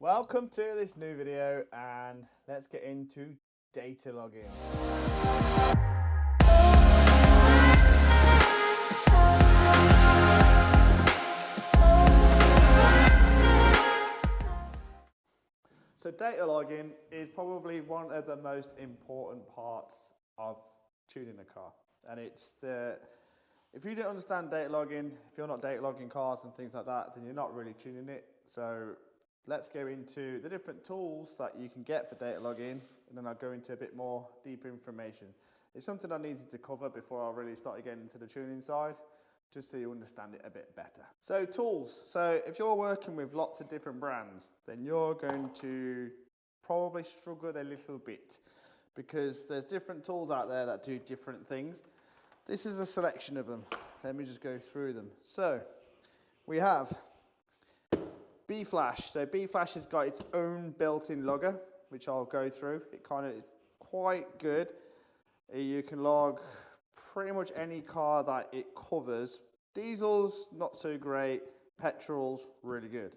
Welcome to this new video, and let's get into data logging. So data logging is probably one of the most important parts of tuning a car, and if you don't understand data logging, if you're not data logging cars and things like that, then you're not really tuning it. So let's go into the different tools that you can get for data logging, and then I'll go into a bit more deeper information. It's something I needed to cover before I really started getting into the tuning side, just so you understand it a bit better. So tools. So if you're working with lots of different brands, then you're going to probably struggle a little bit because there's different tools out there that do different things. This is a selection of them. Let me just go through them. So we have B-Flash. So B-Flash has got its own built-in logger, which I'll go through. It kind of is quite good. You can log pretty much any car that it covers. Diesels, not so great. Petrols, really good.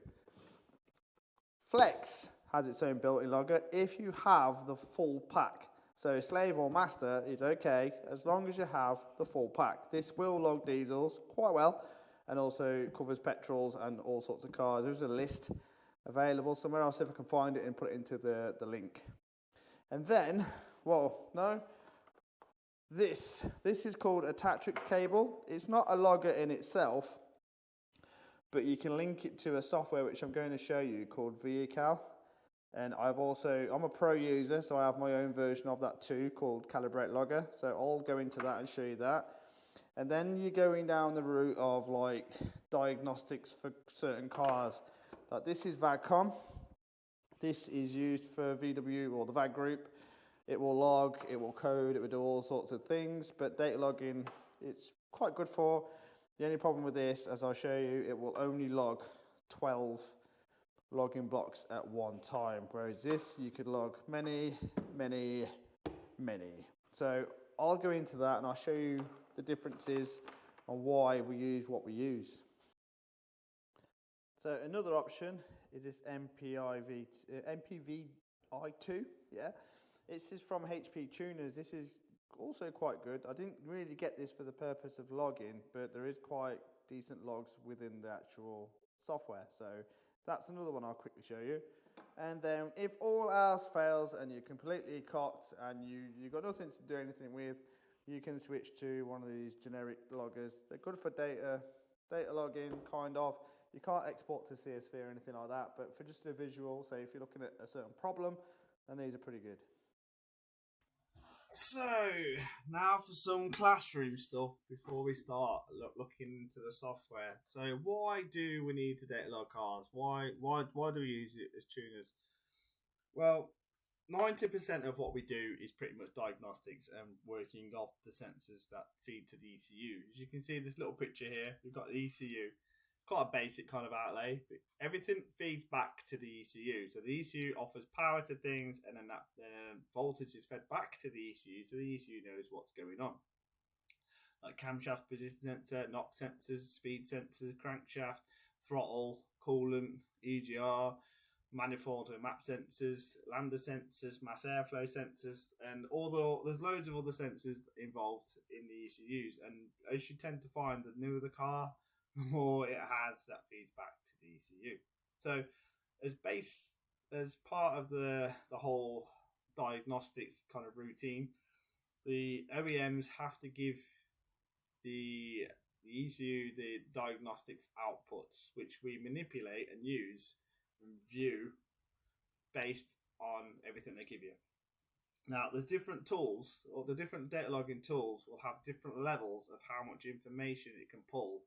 Flex has its own built-in logger if you have the full pack. So slave or master is okay as long as you have the full pack. This will log diesels quite well, and also covers petrols and all sorts of cars. There's a list available somewhere. I'll see if I can find it and put it into the link. And then, this is called a Tatrix cable. It's not a logger in itself, but you can link it to a software which I'm going to show you called Vehicle. And I'm a pro user, so I have my own version of that too called Calibrate Logger. So I'll go into that and show you that. And then you're going down the route of like diagnostics for certain cars. Like this is VAGCOM. This is used for VW or the VAG group. It will log, it will code, it will do all sorts of things, but data logging it's quite good for. The only problem with this, as I'll show you, it will only log 12 logging blocks at one time, whereas this you could log many. So I'll go into that and I'll show you the differences on why we use what we use. So another option is this MPVI2, yeah. This is from HP Tuners. This is also quite good. I didn't really get this for the purpose of logging, but there is quite decent logs within the actual software. So that's another one I'll quickly show you. And then if all else fails and you're completely cocked and you've got nothing to do anything with, you can switch to one of these generic loggers. They're good for data logging, kind of. You can't export to CSV or anything like that, but for just a visual, say if you're looking at a certain problem, then these are pretty good. So, now for some classroom stuff before we start looking into the software. So, why do we need to data log cars? Why do we use it as tuners? Well, 90% of what we do is pretty much diagnostics and working off the sensors that feed to the ECU. As you can see this little picture here, we've got the ECU. Quite a basic kind of outlay, but everything feeds back to the ECU. So the ECU offers power to things, and then that voltage is fed back to the ECU, so the ECU knows what's going on. Like camshaft position sensor, knock sensors, speed sensors, crankshaft, throttle, coolant, EGR, manifold and map sensors, lambda sensors, mass airflow sensors, and there's loads of other sensors involved in the ECUs. And as you tend to find, the newer the car, the more it has that feeds back to the ECU. So as part of the whole diagnostics kind of routine, the OEMs have to give the ECU the diagnostics outputs, which we manipulate and use and view based on everything they give you. Now, there's different tools, or the different data logging tools will have different levels of how much information it can pull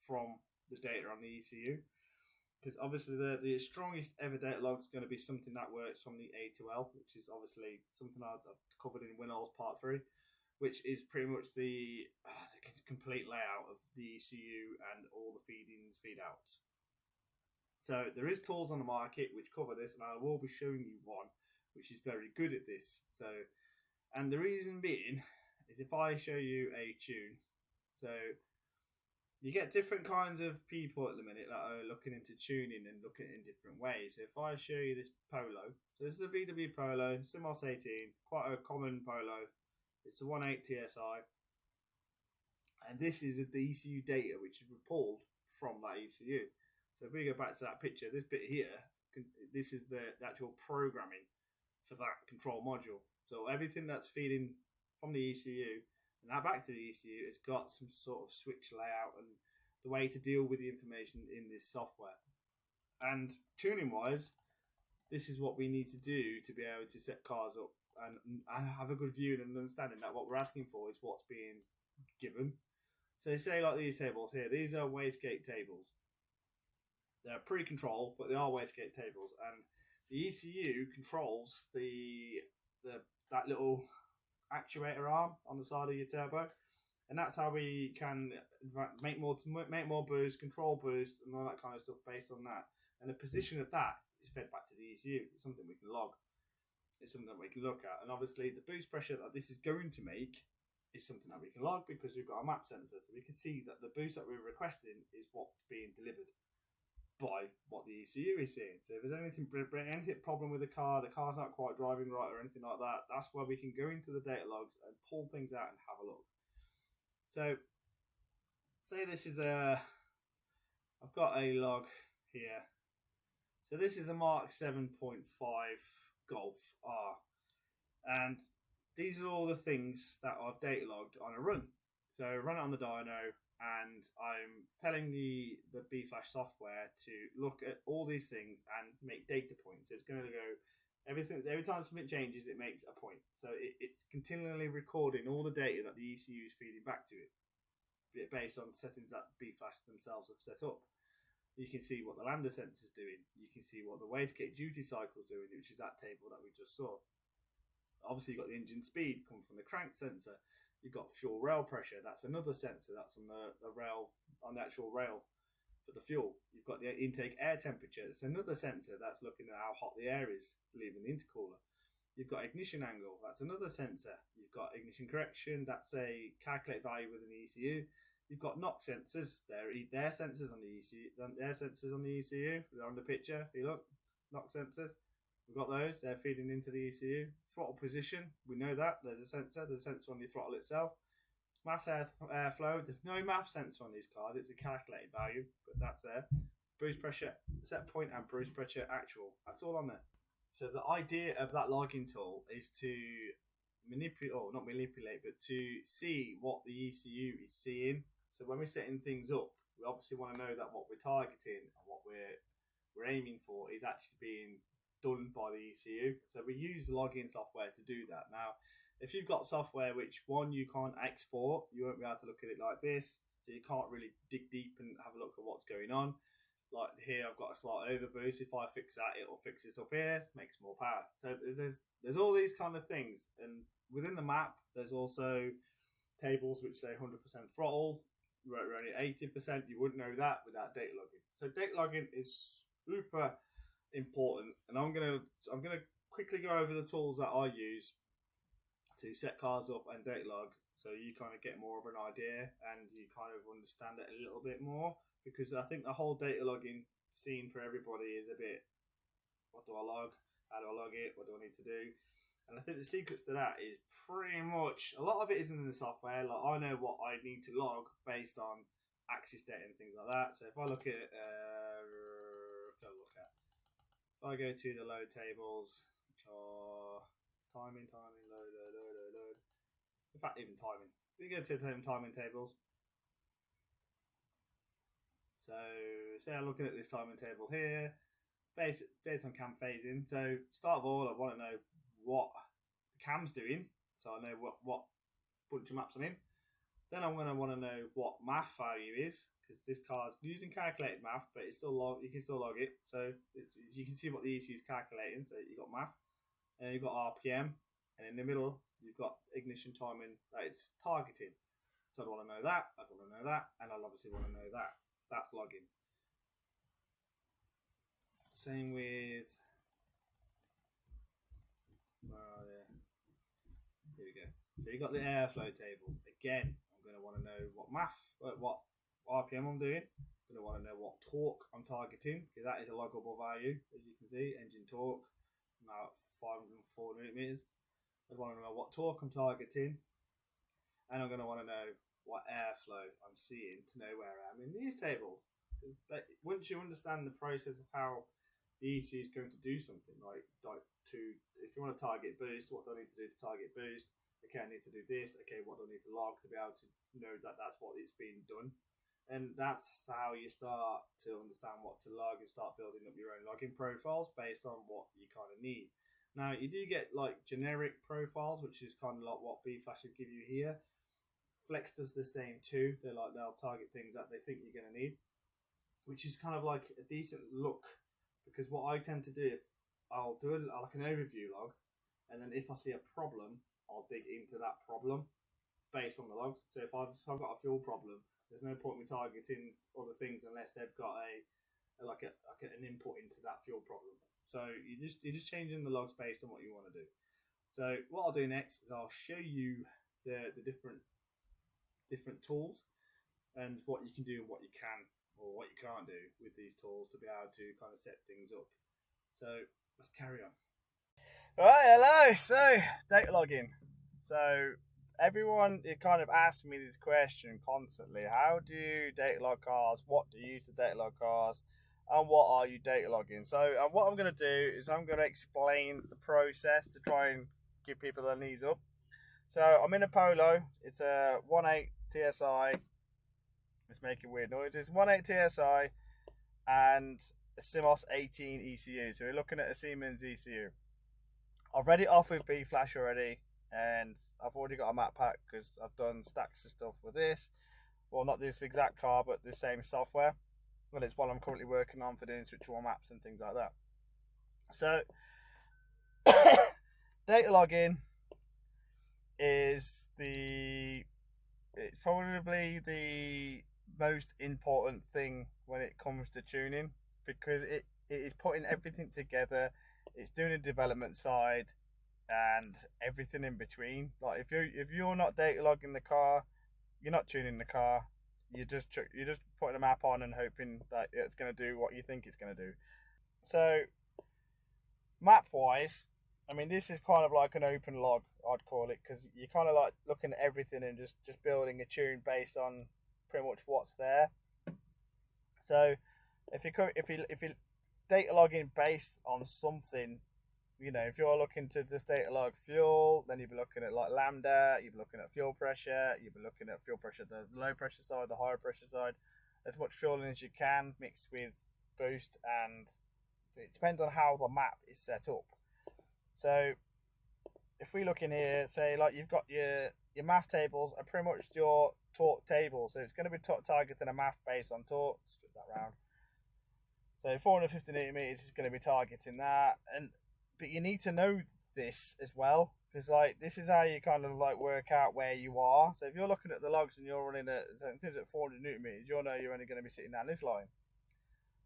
from the data on the ECU, because obviously the strongest ever data log is going to be something that works from the A2L, which is obviously something I've covered in Winall's part 3, which is pretty much the complete layout of the ECU and all the feed-ins, feed-outs. So there is tools on the market which cover this, and I will be showing you one which is very good at this. So, and the reason being is if I show you a tune, so you get different kinds of people at the minute that are looking into tuning and looking in different ways. If I show you this polo, so this is a VW Polo, Simos 18, quite a common polo. It's a 1.8 TSI, and this is the ECU data which is pulled from that ECU. So if we go back to that picture, this bit here, this is the actual programming for that control module. So everything that's feeding from the ECU and that back to the ECU has got some sort of switch layout and the way to deal with the information in this software. And tuning wise, this is what we need to do to be able to set cars up and have a good view and understanding that what we're asking for is what's being given. So say like these tables here, these are wastegate tables. They're pre-control, but they are wastegate tables, and the ECU controls that little actuator arm on the side of your turbo, and that's how we can make more boost, control boost, and all that kind of stuff based on that. And the position of that is fed back to the ECU. It's something we can log. It's something that we can look at, and obviously the boost pressure that this is going to make is something that we can log because we've got a map sensor, so we can see that the boost that we're requesting is what's being delivered by what the ECU is seeing. So if there's anything problem with the car's not quite driving right or anything like that, that's where we can go into the data logs and pull things out and have a look. So say this is I've got a log here. So this is a Mark 7.5 Golf R, and these are all the things that I've data logged on a run. So run it on the dyno, and I'm telling the B-Flash software to look at all these things and make data points. So it's going to go every time something changes, it makes a point. So it's continually recording all the data that the ECU is feeding back to it based on settings that B-Flash themselves have set up. You can see what the lambda sensor is doing. You can see what the wastegate duty cycle is doing, which is that table that we just saw. Obviously, you've got the engine speed coming from the crank sensor. You've got fuel rail pressure. That's another sensor. That's on the rail, on the actual rail for the fuel. You've got the intake air temperature. That's another sensor that's looking at how hot the air is leaving the intercooler. You've got ignition angle. That's another sensor. You've got ignition correction. That's a calculated value within the ECU. You've got NOx sensors. They're sensors on the ECU. They're sensors on the ECU. They're on the picture. If you look, NOx sensors. We've got those. They're feeding into the ECU. Throttle position. We know that. There's a sensor. There's a sensor on the throttle itself. Mass airflow. There's no MAF sensor on these cars. It's a calculated value, but that's there. Boost pressure, set point, and boost pressure actual. That's all on there. So the idea of that logging tool is to not manipulate, but to see what the ECU is seeing. So when we're setting things up, we obviously want to know that what we're targeting and what we're aiming for is actually being done by the ECU. So we use the login software to do that. Now, if you've got software which one you can't export, you won't be able to look at it like this. So you can't really dig deep and have a look at what's going on. Like here, I've got a slight overboost. If I fix that, it'll fix this up here, makes more power. So there's all these kind of things. And within the map, there's also tables which say 100% throttle. We're only 80%. You wouldn't know that without data logging. So data logging is super important, and I'm gonna quickly go over the tools that I use to set cars up and data log, so you kind of get more of an idea and you kind of understand it a little bit more, because I think the whole data logging scene for everybody is a bit, what do I log? How do I log it? What do I need to do? And I think the secrets to that is pretty much, a lot of it isn't in the software. Like, I know what I need to log based on axis data and things like that. So if I look at if I go to the load tables, which are timing, load. In fact, even timing. We go to the timing tables. So, say I'm looking at this timing table here, based on cam phasing. So, start of all, I want to know what the cam's doing, so I know what bunch of maps I'm in. Then I'm going to want to know what MAF value is, because this car's using calculated MAF, but it's still you can still log it. So you can see what the ECU is calculating. So you've got MAF, and then you've got RPM, and in the middle you've got ignition timing that it's targeting. So I want to know that, I want to know that, and I'll obviously want to know that. That's logging. Same with here we go. So you've got the airflow table. Again, I'm going to want to know what MAF, what RPM I'm doing. I'm going to want to know what torque I'm targeting, because that is a loggable value, as you can see. Engine torque, now 504 newton meters. I want to know what torque I'm targeting, and I'm going to want to know what airflow I'm seeing to know where I am in these tables. Because once you understand the process of how the ECU is going to do something, like if you want to target boost, what do I need to do to target boost? Okay, I need to do this. Okay, what do I need to log to be able to know that that's what it's being done? And that's how you start to understand what to log and start building up your own logging profiles based on what you kind of need. Now, you do get like generic profiles, which is kind of like what B-Flash would give you here. Flex does the same too. They'll target things that they think you're going to need, which is kind of like a decent look, because what I tend to do, I'll do like an overview log, and then if I see a problem, I'll dig into that problem based on the logs. So if I've got a fuel problem, there's no point in me targeting other things unless they've got an input into that fuel problem. So you're just changing the logs based on what you want to do. So what I'll do next is I'll show you the different tools and what you can do and what you can or what you can't do with these tools to be able to kind of set things up. So let's carry on. Right, hello. So data logging. So everyone, it kind of asks me this question constantly: how do you data log cars? What do you use to data log cars? And what are you data logging? So what I'm going to do is I'm going to explain the process to try and give people their knees up. So I'm in a Polo. It's a 1.8 TSI. It's making weird noises. 1.8 TSI and a Simos 18 ECU. So we're looking at a Siemens ECU. I've read it off with B-Flash already, and I've already got a map pack because I've done stacks of stuff with this. Well, not this exact car, but the same software. Well, it's what I'm currently working on for doing switchable maps and things like that. So, data logging is it's probably the most important thing when it comes to tuning, because it is putting everything together. It's doing the development side and everything in between. Like if you're not data logging the car, you're not tuning the car. You're just putting a map on and hoping that it's going to do what you think it's going to do. So map wise, I mean, this is kind of like an open log, I'd call it, because you're kind of like looking at everything and just building a tune based on pretty much what's there. So if you data logging based on something, you know, if you're looking to just data log fuel, then you'd be looking at like lambda, you'd be looking at fuel pressure, you'd be looking at fuel pressure, the low pressure side, the higher pressure side, as much fueling as you can mixed with boost, and it depends on how the map is set up. So if we look in here, say like you've got your math tables are pretty much your torque table, so it's going to be targeting a math based on torque. Flip that round. So 450 newton meters is going to be targeting that, but you need to know this as well, because like this is how you kind of like work out where you are. So if you're looking at the logs and you're running at 400 newton meters, you'll know you're only going to be sitting down this line.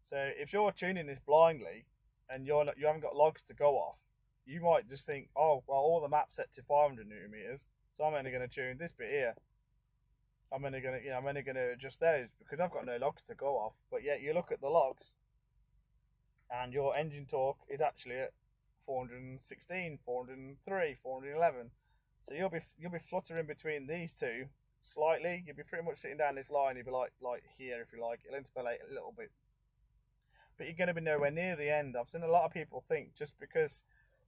So if you're tuning this blindly and you haven't got logs to go off, you might just think, oh well, all the map's set to 500 newton meters, so I'm only going to tune this bit here. I'm only going to adjust those because I've got no logs to go off. But yet you look at the logs, and your engine torque is actually at 416, 403, 411. So you'll be fluttering between these two slightly. You'll be pretty much sitting down this line. You'll be like here if you like. It'll interpolate a little bit, but you're going to be nowhere near the end. I've seen a lot of people think just because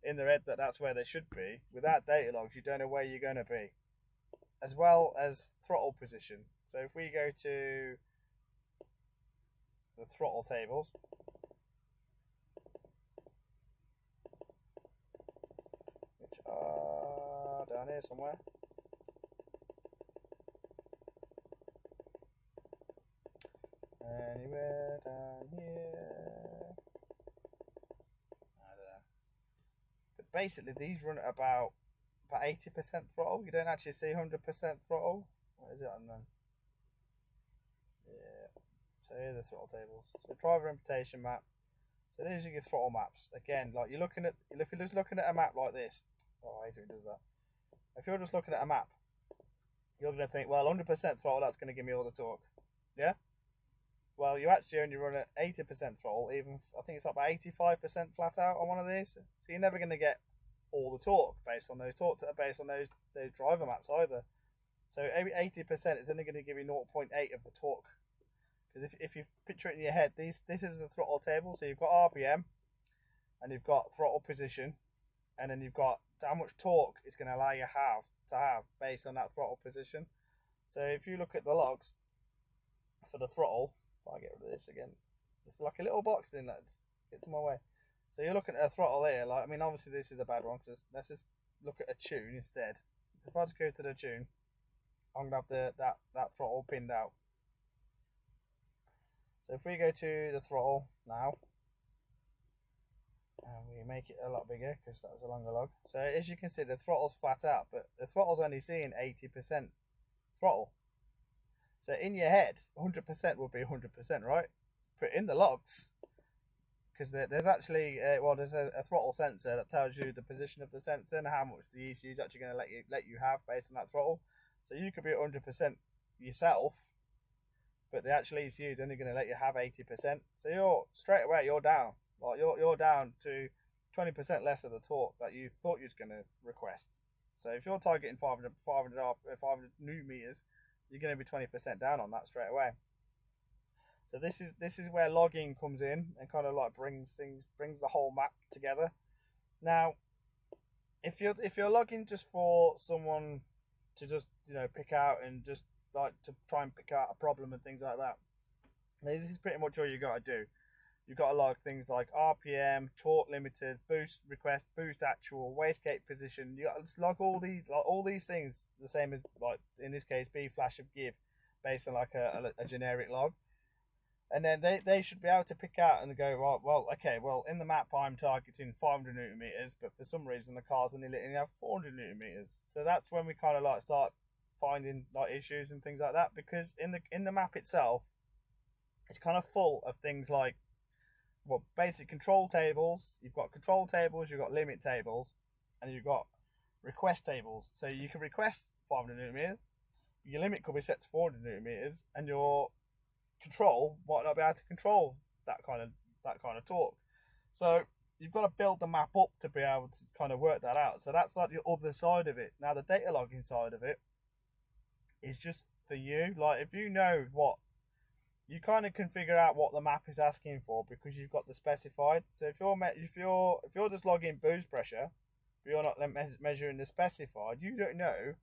in their head that that's where they should be. Without data logs, you don't know where you're going to be, as well as throttle position. So if we go to the throttle tables, which are down here somewhere. Anywhere down here. I don't know. But basically these run at about 80% throttle. You don't actually see 100% throttle. What is it on them? Yeah. So here are the throttle tables. So driver implementation map. So these are your throttle maps. Again, like if you're just looking at a map like this. Oh, I hate when it does that. If you're just looking at a map, you're going to think, well, 100% throttle, that's going to give me all the torque. Yeah. Well, you actually only run at 80% throttle. Even I think it's up by 85% flat out on one of these. So you're never going to get all the torque based on those torque based on those driver maps either. So 80% is only going to give you 0.8 of the torque. Because if you picture it in your head, this is the throttle table. So you've got RPM, and you've got throttle position, and then you've got how much torque it's going to allow you to have based on that throttle position. So if you look at the logs for the throttle, if I get rid of this again, it's like a little box thing that gets in my way. So you're looking at a throttle here. Like, I mean, obviously this is a bad one, because let's just look at a tune instead. If I just go to the tune, I'm gonna have that throttle pinned out. So if we go to the throttle now, and we make it a lot bigger because that was a longer log. So as you can see, the throttle's flat out, but the throttle's only seeing 80% throttle. So in your head, 100% would be 100%, right? But in the logs, because there's actually there's a throttle sensor that tells you the position of the sensor and how much the ECU is actually going to let you have based on that throttle. So you could be at 100% yourself, but the actual ECU is only going to let you have 80%. So you're straight away down. Like you're down to 20% less of the torque that you thought you was going to request. So if you're targeting 500 newton meters, you're going to be 20% down on that straight away. So this is where logging comes in and kind of like brings the whole map together. Now, if you're logging just for someone to just pick out and just like to try and pick out a problem and things like that, this is pretty much all you got to do. You've got to log things like RPM, torque limiters, boost request, boost actual, wastegate position. You got to just log all these things the same as, like in this case, B flash of give, based on like a generic log. And then they should be able to pick out and go, well, okay, well, in the map I'm targeting 500 newton meters, but for some reason the car's only letting you have 400 newton meters. So that's when we kind of like start finding like issues and things like that, because in the map itself, it's kind of full of things like, well, basic control tables. You've got control tables, you've got limit tables, and you've got request tables. So you can request 500 newton meters, your limit could be set to 400 newton meters, and your control might not be able to control that kind of torque. So you've got to build the map up to be able to kind of work that out. So that's like the other side of it. Now the data logging side of it is just for you. Like if you know what, you kind of can figure out what the map is asking for because you've got the specified. So if you're just logging boost pressure, but you're not measuring the specified, you don't know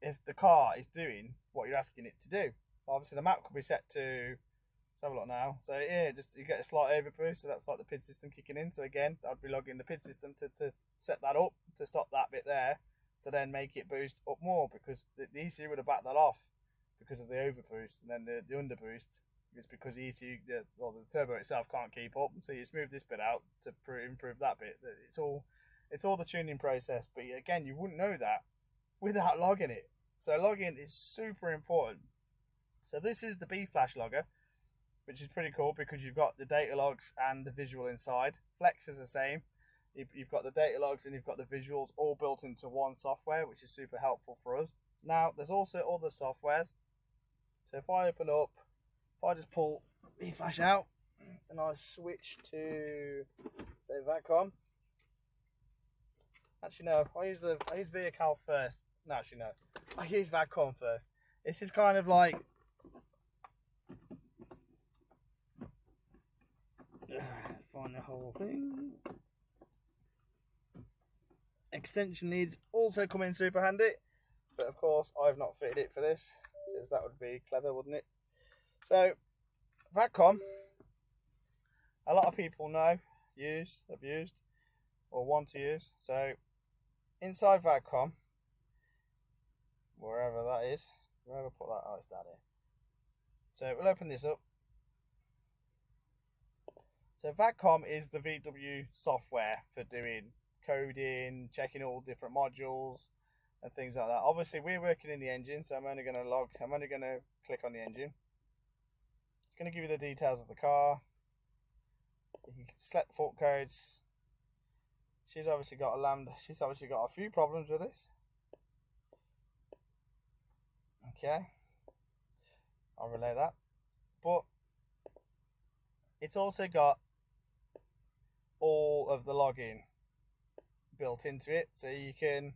if the car is doing what you're asking it to do. Obviously, the map could be set to. Let's have a look now. So yeah, just you get a slight overboost, so that's like the PID system kicking in. So again, I'd be logging the PID system to set that up to stop that bit there, to then make it boost up more because the ECU would have backed that off because of the overboost, and then the underboost is because the ECU, the turbo itself can't keep up. So you smooth this bit out to improve that bit. It's all the tuning process. But again, you wouldn't know that without logging it. So logging is super important. So this is the B flash logger, which is pretty cool because you've got the data logs and the visual inside. Flex is the same. You've got the data logs and you've got the visuals all built into one software, which is super helpful for us. Now, there's also other softwares. So if I open up, if I just pull B flash out and I switch to, say, VACCOM. Actually, no, I use VCAL first. No, actually, no. I use VACCOM first. This is kind of like, find the whole thing. Extension leads also come in super handy, but of course I've not fitted it for this because that would be clever, wouldn't it? So VACCOM, a lot of people have used or want to use. So inside VACCOM, wherever that is, wherever put that, it's down here. So we'll open this up. So VACCOM is the VW software for doing coding, checking all different modules and things like that. Obviously we're working in the engine, so I'm only going to click on the engine. It's going to give you the details of the car. You can select fault codes. She's obviously got a few problems with this. Okay, I'll relay that. but it's also got all of the logging built into it, so you can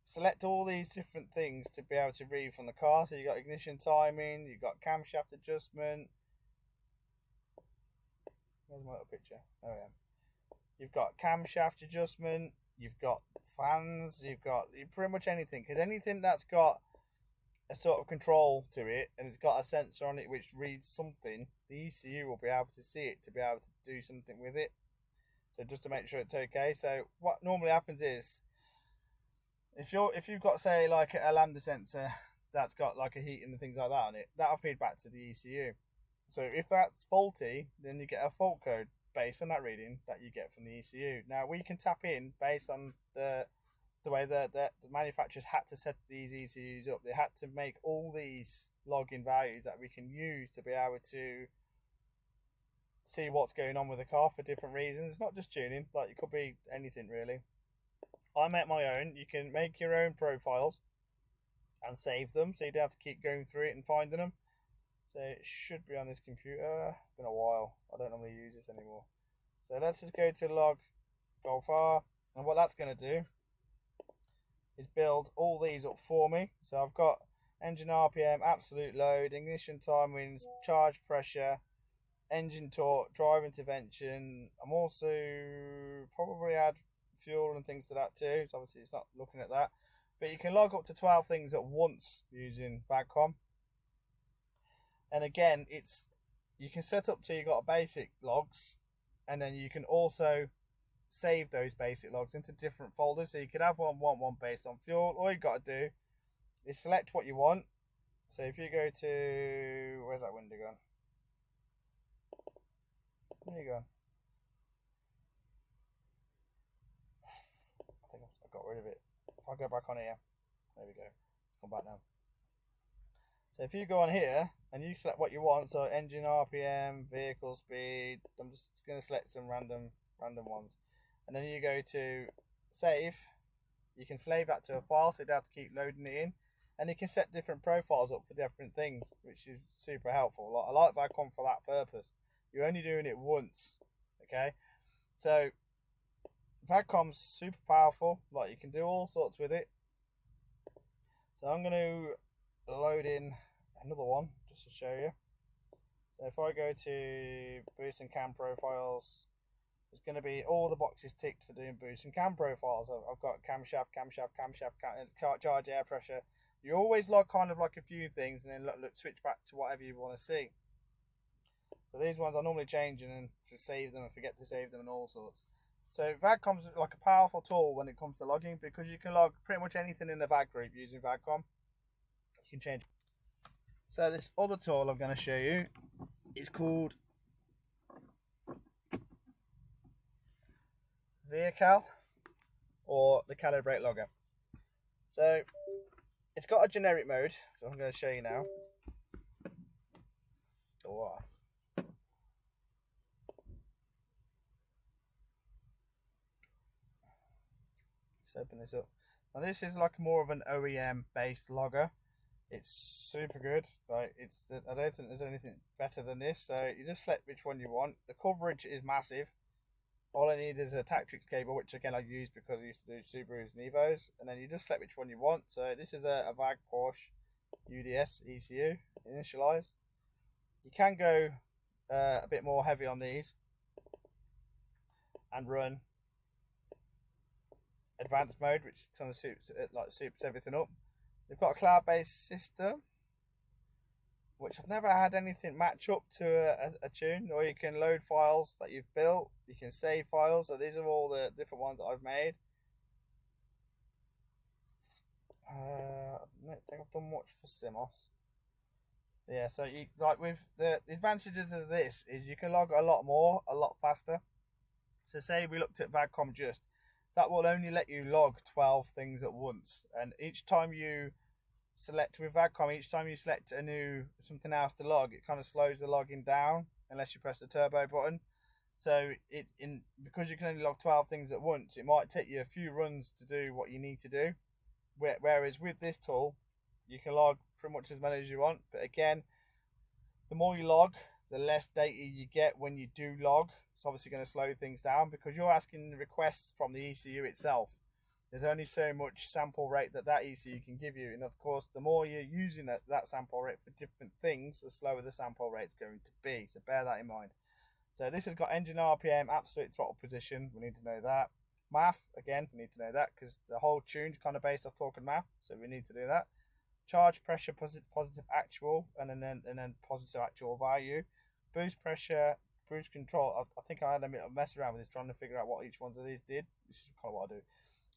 select all these different things to be able to read from the car. So you've got ignition timing, you've got camshaft adjustment. Where's my little picture? Oh yeah. You've got camshaft adjustment, you've got fans, you've got pretty much anything. Because anything that's got a sort of control to it and it's got a sensor on it which reads something, the ECU will be able to see it to be able to do something with it. So just to make sure it's okay. So what normally happens is if you've got, say, like a lambda sensor that's got like a heat and things like that on it, that'll feed back to the ECU. So if that's faulty, then you get a fault code based on that reading that you get from the ECU. Now we can tap in based on the way that the manufacturers had to set these ECUs up. They had to make all these login values that we can use to be able to see what's going on with the car for different reasons. It's not just tuning, like it could be anything really. I make my own. You can make your own profiles and save them, so you don't have to keep going through it and finding them. So it should be on this computer. It's been a while. I don't normally use this anymore. So let's just go to log Golf R, and what that's going to do is build all these up for me. So I've got engine RPM, absolute load, ignition timings, charge pressure, engine torque, drive intervention. I'm also probably add fuel and things to that too. So obviously it's not looking at that, but you can log up to 12 things at once using VAGCOM. And again, you can set up till you got basic logs, and then you can also save those basic logs into different folders. So you could have one based on fuel. All you got to do is select what you want. So if you go to, where's that window gone? There you go. I think I got rid of it. If I go back on here, there we go. Come back now. So if you go on here and you select what you want, so engine RPM, vehicle speed, I'm just going to select some random ones, and then you go to save. You can save that to a file, so you don't have to keep loading it in, and you can set different profiles up for different things, which is super helpful. I like VAGCOM for that purpose. You're only doing it once, okay? So VAGCOM's super powerful. Like, you can do all sorts with it. So I'm going to load in another one just to show you. So if I go to boost and cam profiles, there's going to be all the boxes ticked for doing boost and cam profiles. I've got camshaft, charge air pressure. You always log kind of like a few things and then switch back to whatever you want to see. So these ones I normally change and then save them and forget to save them and all sorts. So VAGCOM's like a powerful tool when it comes to logging, because you can log pretty much anything in the VAG group using VAGCOM. You can change. So this other tool I'm going to show you is called Vehicle, or the Calibrate Logger. So it's got a generic mode, so I'm going to show you now. Oh. Let's open this up. Now this is like more of an OEM based logger. It's super good. Like I don't think there's anything better than this. So you just select which one you want. The coverage is massive. All I need is a Tactrix cable, which again I use because I used to do Subarus and Evos. And then you just select which one you want. So this is a VAG Porsche UDS ECU, initialize. You can go a bit more heavy on these and run advanced mode, which kind of suits everything up. They've got a cloud-based system, which I've never had anything match up to a tune. Or you can load files that you've built. You can save files. So these are all the different ones that I've made. I don't think I've done much for Simos. Yeah, so you, like with the advantages of this is you can log a lot more, a lot faster. So say we looked at VAGCOM just, that will only let you log 12 things at once. And each time you select with VAGCOM, each time you select something else to log, it kind of slows the logging down unless you press the turbo button. So because you can only log 12 things at once, it might take you a few runs to do what you need to do. Whereas with this tool, you can log pretty much as many as you want. But again, the more you log, the less data you get when you do log. It's obviously going to slow things down because you're asking requests from the ECU itself. There's only so much sample rate that ECU can give you, and of course the more you're using that sample rate for different things, the slower the sample rate's going to be, so bear that in mind. So this has got engine RPM, absolute throttle position, we need to know that. Math, again, we need to know that because the whole tune's kind of based off torque and math, so we need to do that. Charge pressure, positive actual, and then positive actual value. Boost pressure, boost control. I think I had a mess around with this trying to figure out what each one of these did. This is kind of what I do.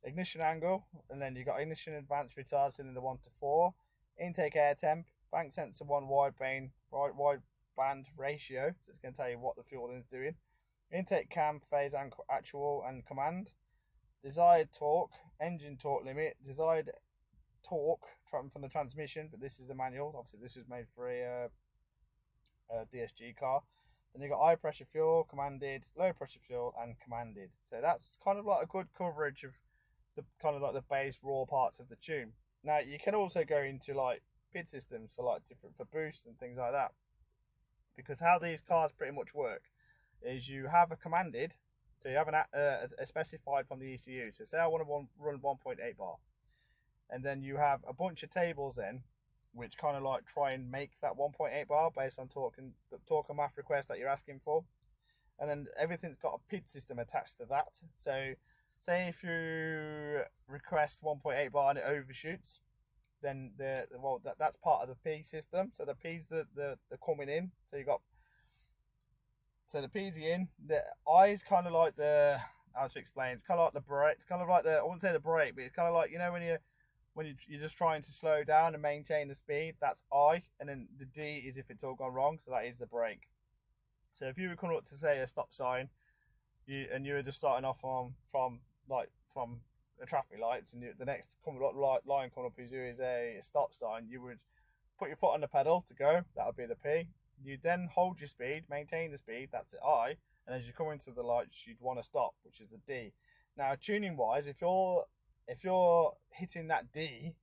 Ignition angle, and then you got ignition advanced retard cylinder 1 to 4, intake air temp, bank sensor 1 wide band ratio, so it's going to tell you what the fuel is doing, intake cam phase and actual and command, desired torque, engine torque limit, desired torque from the transmission, but this is a manual. Obviously this was made for a DSG car. Then you got high pressure fuel, commanded, low pressure fuel, and commanded. So that's kind of like a good coverage of the kind of like the base raw parts of the tune. Now you can also go into like PID systems for like different for boosts and things like that, because how these cars pretty much work is you have a commanded, so you have a specified from the ECU. So say I want to run 1.8 bar, and then you have a bunch of tables then which kind of like try and make that 1.8 bar based on torque and math request that you're asking for, and then everything's got a PID system attached to that. So say if you request 1.8 bar and it overshoots, then that's part of the P system. So the P's the coming in. So you got the P's in. The I's kind of like the, how to explain? It's kind of like the brake. It's kind of like the, I wouldn't say the brake, but it's kind of like, you know, when you're just trying to slow down and maintain the speed, that's I, and then the D is if it's all gone wrong, so that is the brake. So if you were coming up to say a stop sign, you were just starting off from the traffic lights, and the next line coming up is a stop sign, you would put your foot on the pedal to go, that would be the P. You then hold your speed, maintain the speed, that's the I, and as you come into the lights, you'd want to stop, which is the D. Now, tuning wise, if you're hitting that D,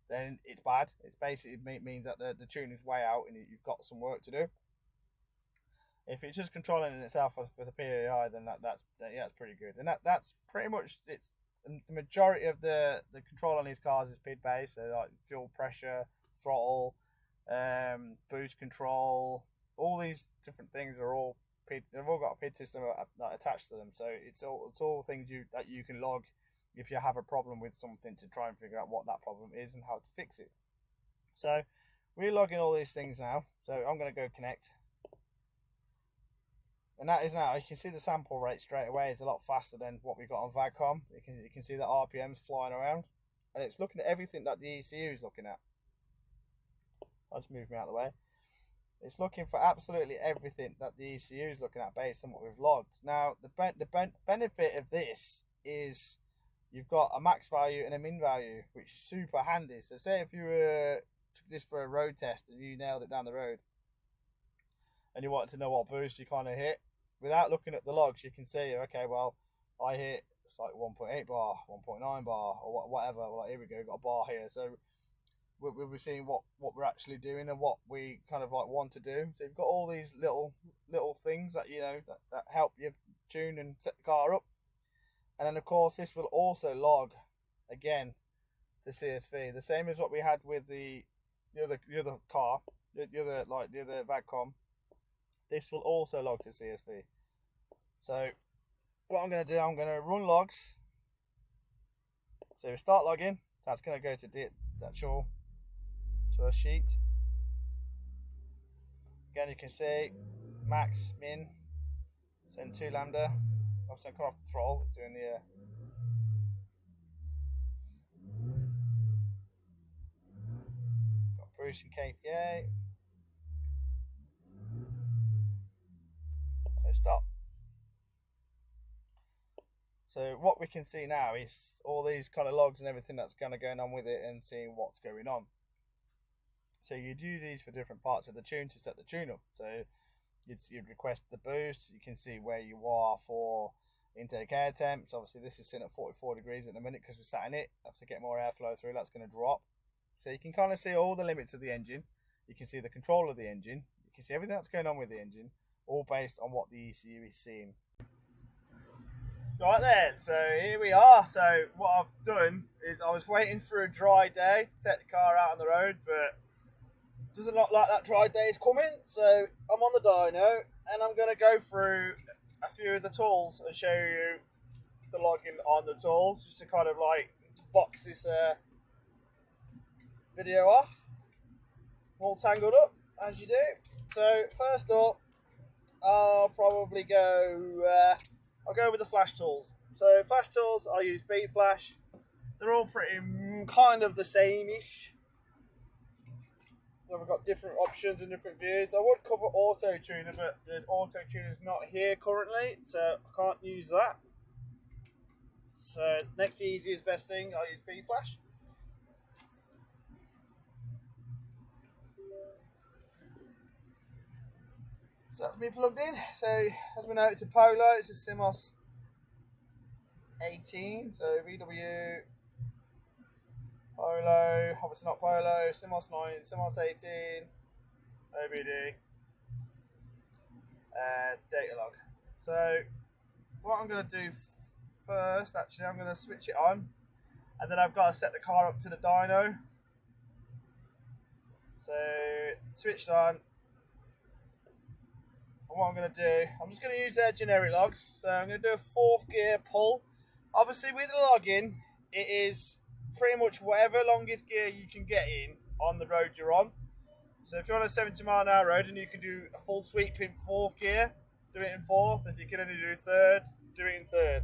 then it's bad. It basically means that the tune is way out and you've got some work to do. If it's just controlling in itself with a PAI, then that's pretty good. And that's pretty much, it's the majority of the control on these cars is PID based. So like fuel pressure, throttle, boost control, all these different things are all PID. They've all got a PID system attached to them. So it's all things that you can log if you have a problem with something, to try and figure out what that problem is and how to fix it. So we're logging all these things now. So I'm going to go connect. And that is now, you can see the sample rate straight away is a lot faster than what we got on VAGCOM. You can see the RPMs flying around. And it's looking at everything that the ECU is looking at. I'll just move me out of the way. It's looking for absolutely everything that the ECU is looking at based on what we've logged. Now, the benefit of this is you've got a max value and a min value, which is super handy. So say if you took this for a road test and you nailed it down the road, and you wanted to know what boost you kind of hit, without looking at the logs, you can see, okay, well, I hit, it's like 1.8 bar, 1.9 bar, or whatever. Like, here we go, got a bar here. So we'll be seeing what we're actually doing and what we kind of like want to do. So you've got all these little things that, you know, that help you tune and set the car up. And then of course this will also log again the CSV, the same as what we had with the other car, the other VAGCOM. This will also log to CSV. So what I'm going to do, I'm going to run logs. So we start logging. That's going to go to a sheet. Again, you can see max, min, send 2 lambda. Obviously, I'm coming off the throttle, doing the got Bruce and KPA. So stop. So what we can see now is all these kind of logs and everything that's kind of going on with it, and seeing what's going on. So you'd use these for different parts of the tune to set the tune up. So you'd request the boost. You can see where you are for intake air temps. Obviously this is sitting at 44 degrees at the minute because we're sat in it. Have to get more airflow through. That's going to drop. So you can kind of see all the limits of the engine. You can see the control of the engine. You can see everything that's going on with the engine, all based on what the ECU is seeing. Right then, so here we are. So what I've done is I was waiting for a dry day to take the car out on the road, but it doesn't look like that dry day is coming. So I'm on the dyno and I'm going to go through a few of the tools and show you the logging on the tools, just to kind of like box this video off. All tangled up as you do. So first up, I'll probably go. I'll go with the flash tools. So flash tools, I use B flash. They're all pretty kind of the same-ish. We've got different options and different views. I would cover auto tuner, but the auto tuner is not here currently, so I can't use that. So next easiest best thing, I'll use B flash. So that's me plugged in. So as we know, it's a Polo. It's a Simos 18. So VW Polo, obviously not Polo. Simos 9, Simos 18, OBD, data log. So what I'm going to do first, actually, I'm going to switch it on, and then I've got to set the car up to the dyno. So switched on. And what I'm going to do, I'm just going to use their generic logs. So I'm going to do a 4th gear pull. Obviously with the login, it is pretty much whatever longest gear you can get in on the road you're on. So if you're on a 70-mile-an-hour road and you can do a full sweep in 4th gear, do it in 4th. If you can only do 3rd, do it in 3rd.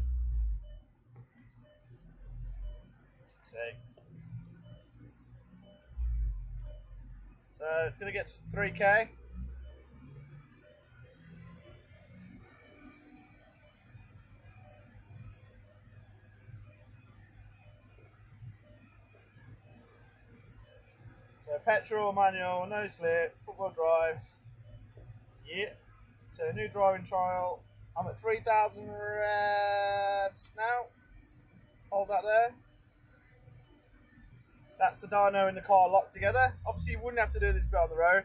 So it's going to get to 3k. So petrol, manual, no slip, footwheel drive. Yeah. So new driving trial. I'm at 3,000 revs now. Hold that there. That's the dyno and the car locked together. Obviously you wouldn't have to do this bit on the road.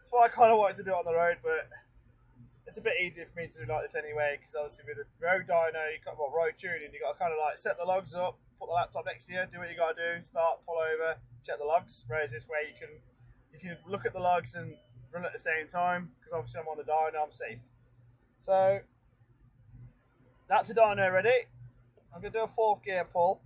That's why I kind of wanted to do it on the road, but it's a bit easier for me to do like this anyway, because obviously with the road dyno, you got road tuning, you got to kind of like set the logs up, put the laptop next to you, do what you got to do, start, pull over, check the logs. Whereas this way you can look at the logs and run at the same time, because obviously I'm on the dyno, I'm safe. So that's the dyno ready. I'm going to do a 4th gear pull.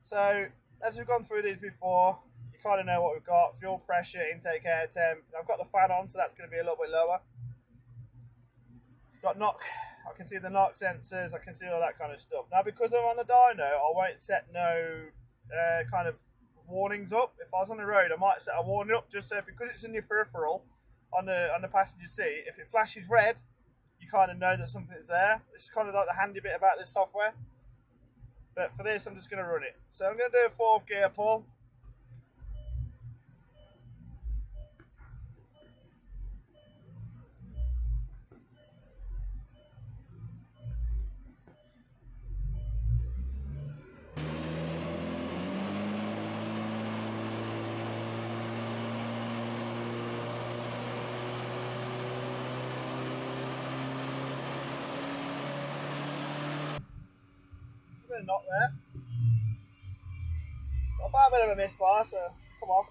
So as we've gone through these before, you kind of know what we've got: fuel pressure, intake air temp. I've got the fan on, so that's going to be a little bit lower. Got knock, I can see the knock sensors, I can see all that kind of stuff. Now because I'm on the dyno, I won't set no kind of warnings up. If I was on the road, I might set a warning up, just so because it's in your peripheral on the passenger seat, if it flashes red, you kind of know that something's there. It's kind of like the handy bit about this software. But for this, I'm just going to run it. So I'm going to do a 4th gear pull. A bit of knock there. Got a bit of a misfire, so come off.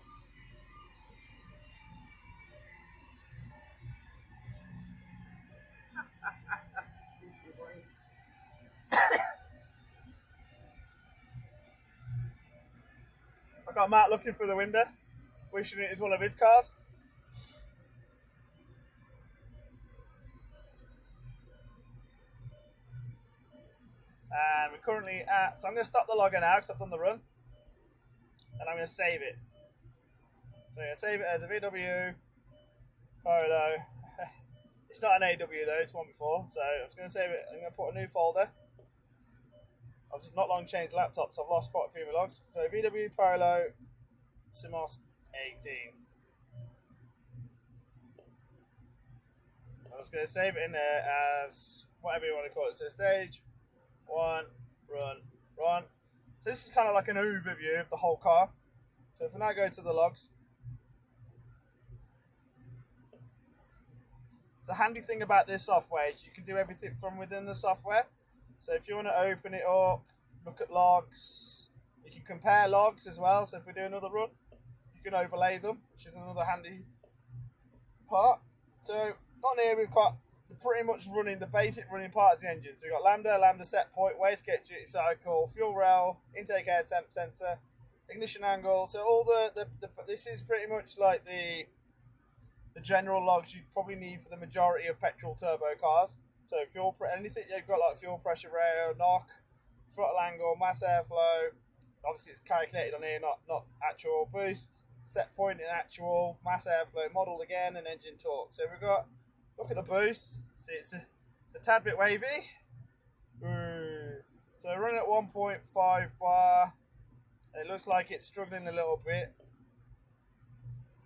I got Matt looking through the window, wishing it was one of his cars. And we're currently at, so I'm going to stop the logger now because I've done the run. And I'm going to save it. So I'm going to save it as a VW Polo. It's not an AW though, it's one before. So I'm just going to save it. I'm going to put a new folder. I've just not long changed laptops, so I've lost quite a few of my logs. So VW Polo Simos 18. I'm just going to save it in there as whatever you want to call it. So stage 1, run. So this is kind of like an overview of the whole car. So if I now go to the logs, The handy thing about this software is you can do everything from within the software. So if you want to open it up, look at logs, you can compare logs as well. So if we do another run, you can overlay them, which is another handy part. So on here we've got pretty much running the basic running part of the engine. So we've got lambda set point, wastegate duty cycle, fuel rail, intake air temp sensor, ignition angle. So all the this is pretty much like the general logs you'd probably need for the majority of petrol turbo cars. So anything you've got like fuel pressure rail, knock, throttle angle, mass airflow. Obviously it's calculated on here, not actual boost. Set point in actual, mass airflow modeled again, and engine torque. So we've got, look at the boost. See, it's a tad bit wavy. So we're running at 1.5 bar. And it looks like it's struggling a little bit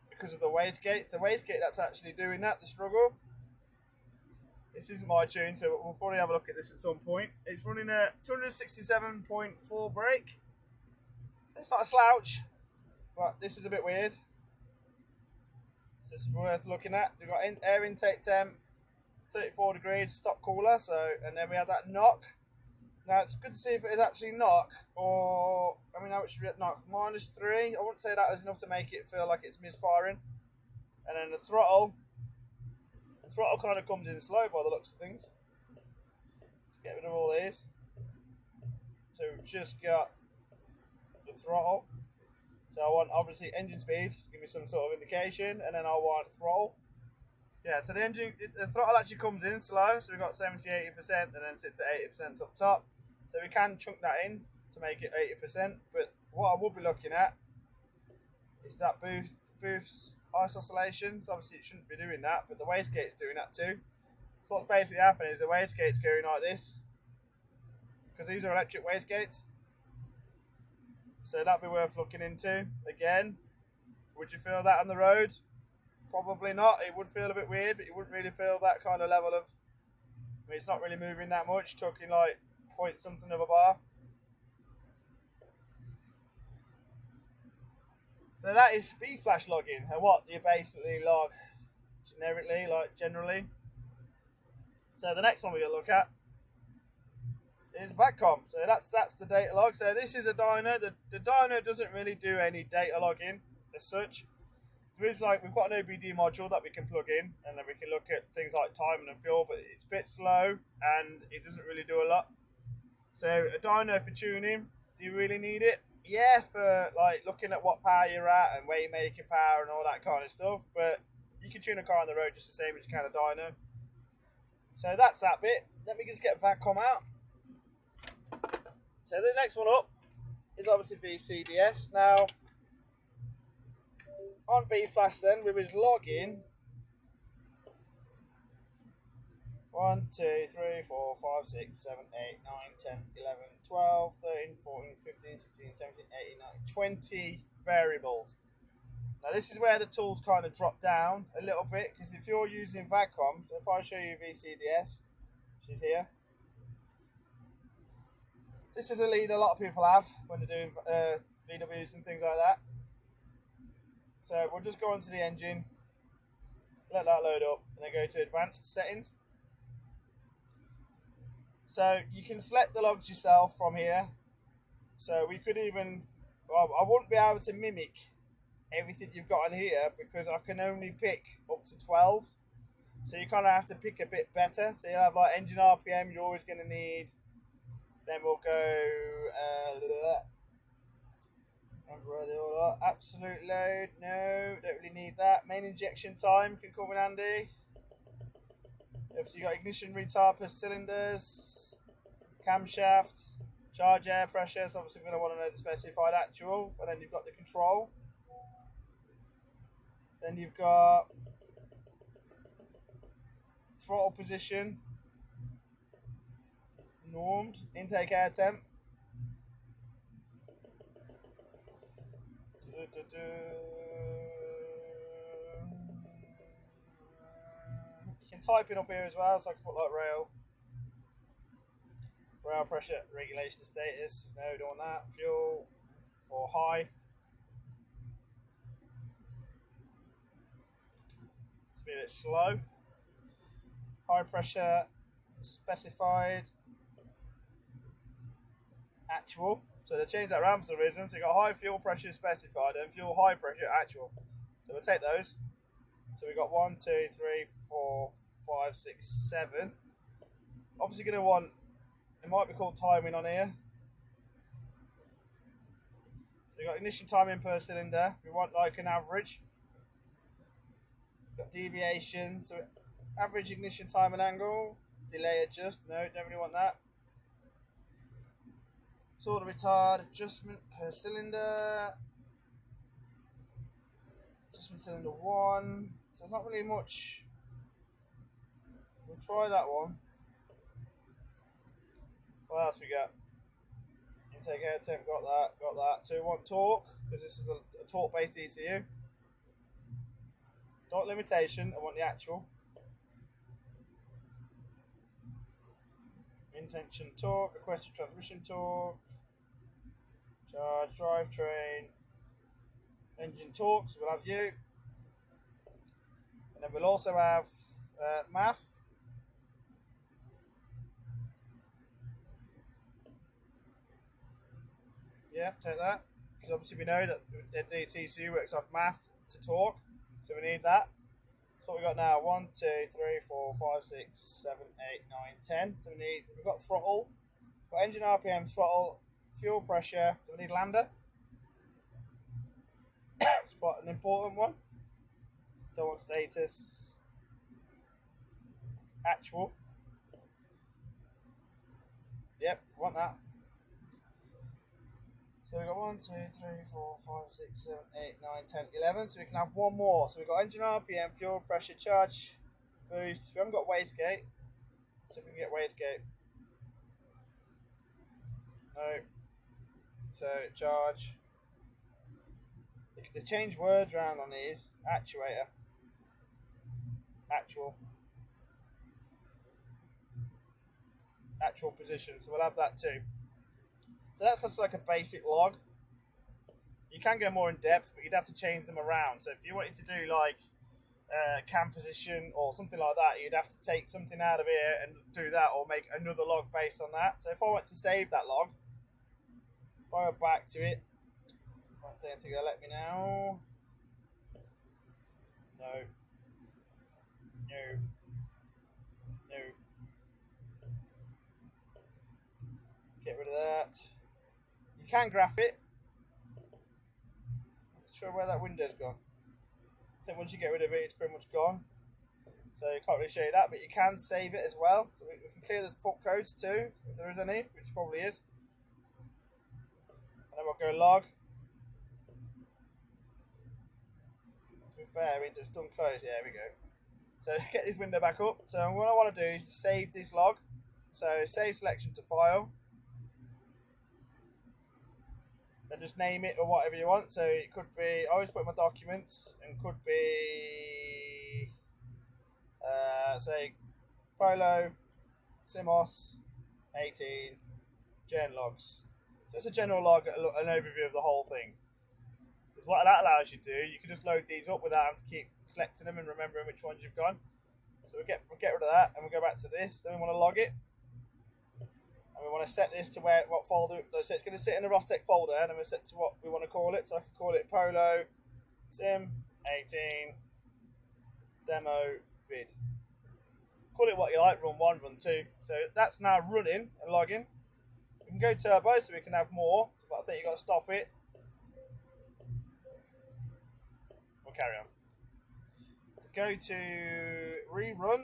because of the wastegate. The wastegate that's actually doing that, the struggle. This isn't my tune, so we'll probably have a look at this at some point. It's running at 267.4 brake. So it's not a slouch, but this is a bit weird. So this is worth looking at. We've got air intake temp, 34 degrees, stop cooler. So, and then we have that knock. Now it's good to see if it is actually knock, or I mean, how much should be at knock? -3. I wouldn't say that is enough to make it feel like it's misfiring. And then the throttle kind of comes in slow by the looks of things. Let's get rid of all these. So we've just got the throttle. So I want obviously engine speed, just give me some sort of indication, and then I want throttle. Yeah, so the throttle actually comes in slow, so we've got 70-80% and then sits at 80% up top. So we can chunk that in to make it 80%, but what I will be looking at is that boost ice oscillations. Obviously it shouldn't be doing that, but the wastegate's doing that too. So what's basically happening is the wastegate's going like this, because these are electric wastegates. So that'd be worth looking into. Again, would you feel that on the road? Probably not. It would feel a bit weird, but you wouldn't really feel that kind of level of, I mean, it's not really moving that much, talking like point something of a bar. So that is speed flash logging, and what you basically log generically, like generally. So the next one we're going to look at is VACCOM. So that's the data log. So this is a dyno. The dyno doesn't really do any data logging as such. There is like, we've got an OBD module that we can plug in, and then we can look at things like timing and fuel, but it's a bit slow and it doesn't really do a lot. So a dyno for tuning, do you really need it? Yeah, for like looking at what power you're at and where you're making power and all that kind of stuff, but you can tune a car on the road just the same as you can a dyno. So that's that bit. Let me just get VACCOM out. So the next one up is obviously VCDS. Now, on B-Flash then, we was logging 1, 2, 3, 4, 5, 6, 7, 8, 9, 10, 11, 12, 13, 14, 15, 16, 17, 18, 19, 20 variables. Now this is where the tools kind of drop down a little bit, because if you're using VACCOM, so if I show you VCDS, which is here, this is a lead a lot of people have when they're doing VWs and things like that. So we'll just go onto the engine, let that load up, and then go to advanced settings. So you can select the logs yourself from here. So we could even, well, I wouldn't be able to mimic everything you've got on here because I can only pick up to 12. So you kind of have to pick a bit better. So you have like engine RPM, you're always going to need. Then we'll go absolute load. No, don't really need that. Main injection time can come in handy. Obviously you got ignition retard per cylinders, camshaft, charge air pressure. So obviously we're going to want to know the specified actual. And then you've got the control. Then you've got throttle position, normed, intake air temp. You can type it up here as well, so I can put like rail pressure regulation status. No, don't want that. Fuel or high. It's a bit slow. high pressure specified actual. So they changed that around for some reason. So you got high fuel pressure specified and fuel high pressure actual. So we'll take those. So we got 1, 2, 3, 4, 5, 6, 7. Obviously going to want, it might be called timing on here. So we got ignition timing per cylinder. We want like an average. We've got deviation. So average ignition time and angle. Delay adjust. No, don't really want that. Sort of retard adjustment per cylinder. Adjustment cylinder 1. So there's not really much. We'll try that one. What else we got? Intake air temp, got that. So we want torque, because this is a torque based ECU. Torque limitation, I want the actual. Intention torque, requested transmission torque. Charge, drivetrain, engine torque, so we'll have you. And then we'll also have MAF. Yeah, take that. Because obviously we know that the DTCU works off MAF to torque, so we need that. So what we got now, 1, 2, 3, 4, 5, 6, 7, 8, 9, 10. So we've got throttle, we've got engine RPM, throttle, fuel pressure. Do we need lambda? It's quite an important one. Don't want status. Actual. Yep, want that. So we've got 1, 2, 3, 4, 5, 6, 7, 8, 9, 10, 11. So we can have one more. So we've got engine RPM, fuel pressure, charge, boost. We haven't got wastegate. So if we can get wastegate. No. So charge. They change words around on these. Actuator. Actual. Actual position. So we'll have that too. So that's just like a basic log. You can go more in depth, but you'd have to change them around. So if you wanted to do like cam position or something like that, you'd have to take something out of here and do that, or make another log based on that. So if I want to save that log, if I go back to it, I don't think it'll let me now. No. No. No. Get rid of that. You can graph it. I'm not sure where that window's gone. I think once you get rid of it, it's pretty much gone. So you can't really show you that, but you can save it as well. So we can clear the fault codes too, if there is any, which probably is. And then we'll go log. To be fair, window's done close. Yeah, here we go. So get this window back up. So what I want to do is save this log. So save selection to file. Then just name it or whatever you want. So it could be, I always put in my documents, and could be, say, Polo, Simos, 18, gen logs. Just a general log, an overview of the whole thing. Because what that allows you to do, you can just load these up without having to keep selecting them and remembering which ones you've gone. So we'll get rid of that, and we'll go back to this. Then we want to log it. And we want to set this to what folder. So it's going to sit in the Rostec folder, and then we'll set to what we want to call it. So I can call it Polo Sim 18 Demo Vid. Call it what you like. Run 1, run 2. So that's now running and logging. We can go turbo, so we can have more, but I think you've got to stop it. We'll carry on. Go to rerun.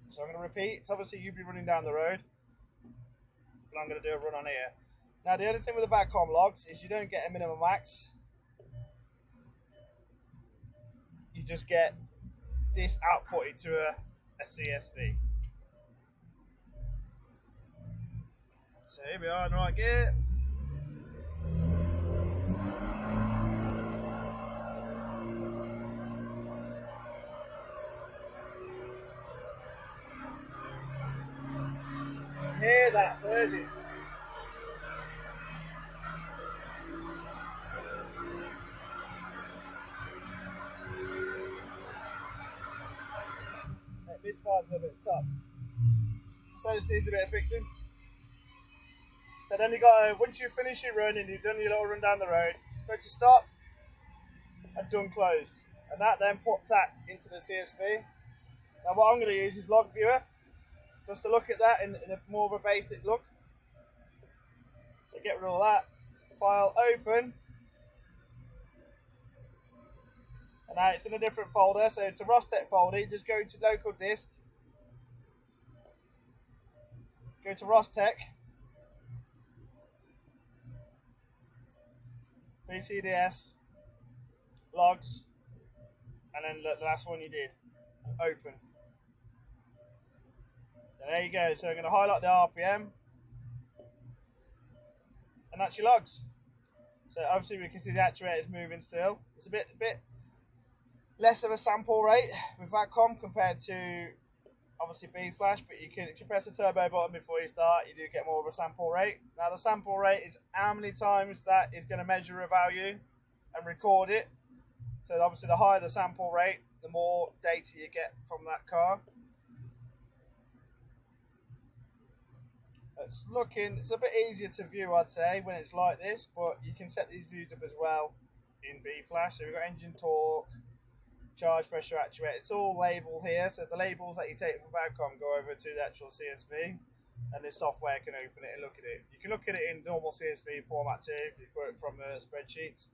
So I'm going to repeat. So obviously you'd be running down the road, but I'm going to do a run on here. Now the other thing with the VACCOM logs is you don't get a minimum max. You just get this outputted to a CSV. So here we are in the right gear. Hear that surging. this part's a bit tough. So this needs a bit of fixing. So then you got to, once you finish your run and you've done your little run down the road, go to stop and done closed. And that then puts that into the CSV. Now what I'm going to use is Logview, just to look at that in a more of a basic look. So get rid of all that. File open. And now it's in a different folder. So to Rostec folder, you just go to local disk. Go to Rostec. VCDS. Logs. And then the last one you did. Open. And there you go. So I'm going to highlight the RPM. And that's your logs. So obviously we can see the actuator is moving still. It's a bit less of a sample rate with VACCOM compared to obviously B flash, but you can, if you press the turbo button before you start, you do get more of a sample rate. Now the sample rate is how many times that is going to measure a value and record it. So obviously the higher the sample rate, the more data you get from that car. It's a bit easier to view, I'd say, when it's like this, but you can set these views up as well in B flash. So we've got engine torque, charge pressure, actuator. It's all labeled here. So the labels that you take from VACCOM go over to the actual CSV, and this software can open it and look at it. You can look at it in normal CSV format too if you work from the spreadsheets.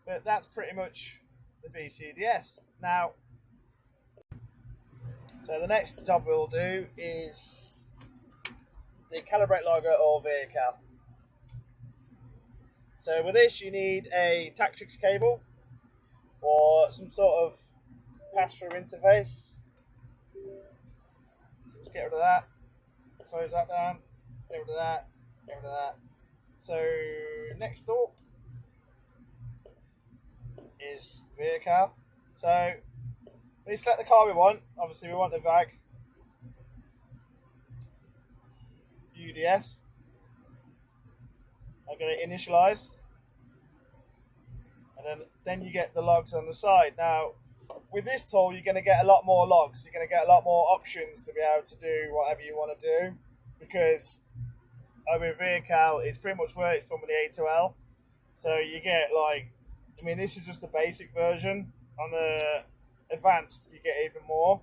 But that's pretty much the VCDS. Now, so the next job we'll do is the calibrate logger or vehicle. So with this you need a Tactrix cable or some sort of pass-through interface. Let's get rid of that, close that down, get rid of that, get rid of that. So next up is vehicle. So we select the car we want. Obviously we want the VAG UDS. I'm going to initialize, and then you get the logs on the side. Now with this tool you're going to get a lot more logs, you're going to get a lot more options to be able to do whatever you want to do, because with vehicle it's pretty much works from the A2L. So you get like, I mean this is just the basic version. On the advanced you get even more.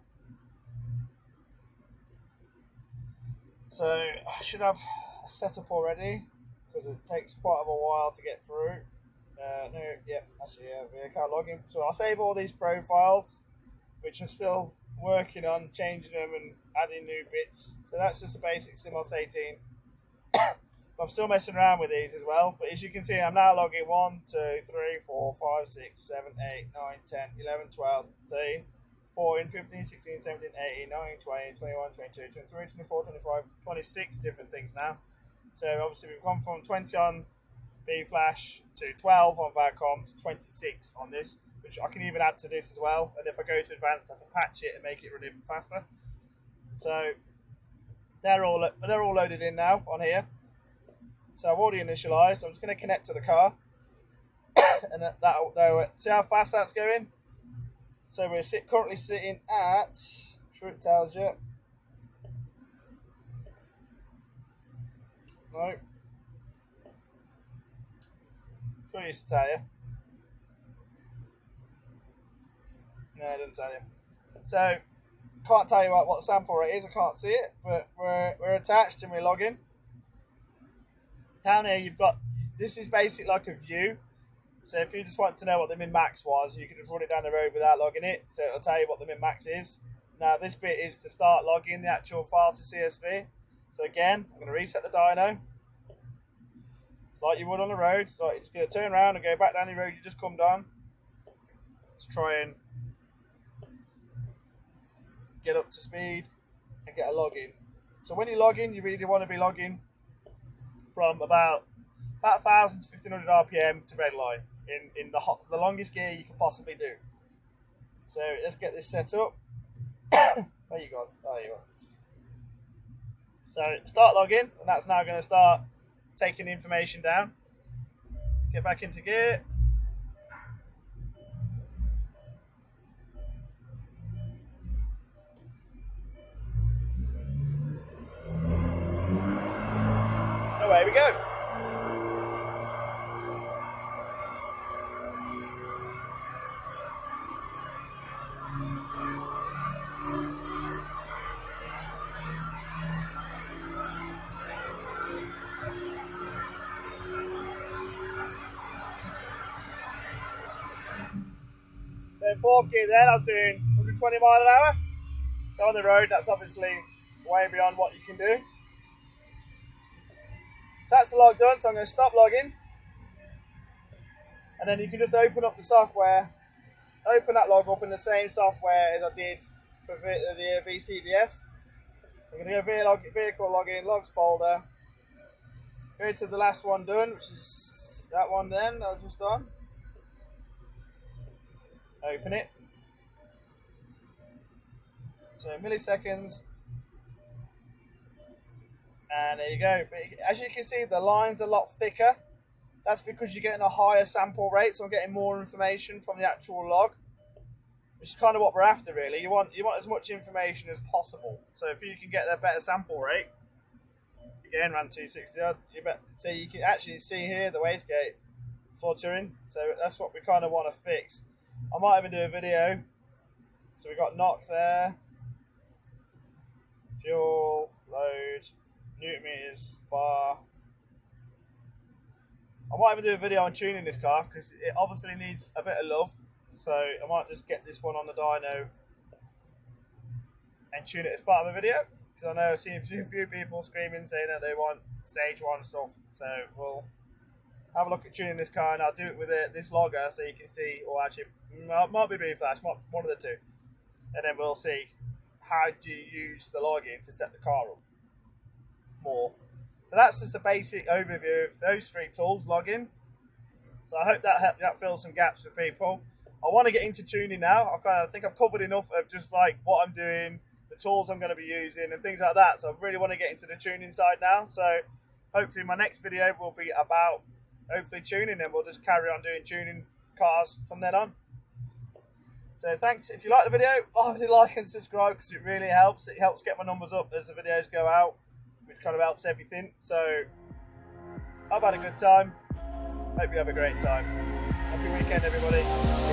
So I should have a setup already because it takes quite a while to get through. Vehicle login. So I'll save all these profiles, which I'm still working on changing them and adding new bits. So that's just a basic Simos 18. I'm still messing around with these as well. But as you can see, I'm now logging 1, 2, 3, 4, 5, 6, 7, 8, 9, 10, 11, 12, 13, 14, 15, 16, 17, 18, 19, 20, 21, 22, 23, 24, 25, 26 different things now. So obviously we've gone from 20 on B Flash to 12 on VACCOM to 26 on this, which I can even add to this as well. And if I go to advanced, I can patch it and make it run even faster. So they're all loaded in now on here. So I've already initialized. I'm just going to connect to the car, and that'll see how fast that's going. So we're currently sitting at, I'm sure it tells you. No. Sure it used to tell you. No, it doesn't tell you. So can't tell you what the sample rate is. I can't see it, but we're attached and we're logging. Down here you've got, this is basically like a view. So if you just want to know what the min-max was, you can just run it down the road without logging it. So it'll tell you what the min-max is. Now this bit is to start logging the actual file to CSV. So again, I'm going to reset the dyno. Like you would on the road. So it's going to turn around and go back down the road you just come down. Let's try and get up to speed and get a login. So when you log in, you really want to be logging from about 1,000 to 1,500 RPM to red line in the longest gear you can possibly do. So let's get this set up. There you go. There you go. So start logging, and that's now going to start taking the information down. Get back into gear. there we go. So in fourth gear then, I was doing 120 miles an hour. So on the road, that's obviously way beyond what you can do. So that's the log done, so I'm going to stop logging. And then you can just open up the software, open that log up in the same software as I did for the VCDS. I'm going to go vehicle login, logs folder, go to the last one done, which is that one then, that was just on. Open it. So milliseconds. And there you go. But as you can see, the line's a lot thicker. That's because you're getting a higher sample rate, so I'm getting more information from the actual log, which is kind of what we're after, really. You want as much information as possible. So if you can get a better sample rate, again, ran 260 odd, so you can actually see here the wastegate fluttering. So that's what we kind of want to fix. I might even do a video. So we got knock there, fuel, load, Newton meters, bar. I might even do a video on tuning this car because it obviously needs a bit of love. So I might just get this one on the dyno and tune it as part of the video. Because I know I've seen a few people screaming saying that they want stage 1 stuff. So we'll have a look at tuning this car and I'll do it with this logger so you can see, or actually might be B-Flash, one of the two. And then we'll see how do you use the login to set the car up more. So that's just a basic overview of those 3 tools, login. So I hope that fills some gaps for people. I want to get into tuning now. I think I've covered enough of just like what I'm doing, the tools I'm going to be using and things like that. So I really want to get into the tuning side now. So hopefully my next video will be about hopefully tuning, and we'll just carry on doing tuning cars from then on. So thanks. If you like the video, obviously like and subscribe because it really helps. It helps get my numbers up as the videos go out, which kind of helps everything. So I've had a good time. Hope you have a great time. Happy weekend, everybody.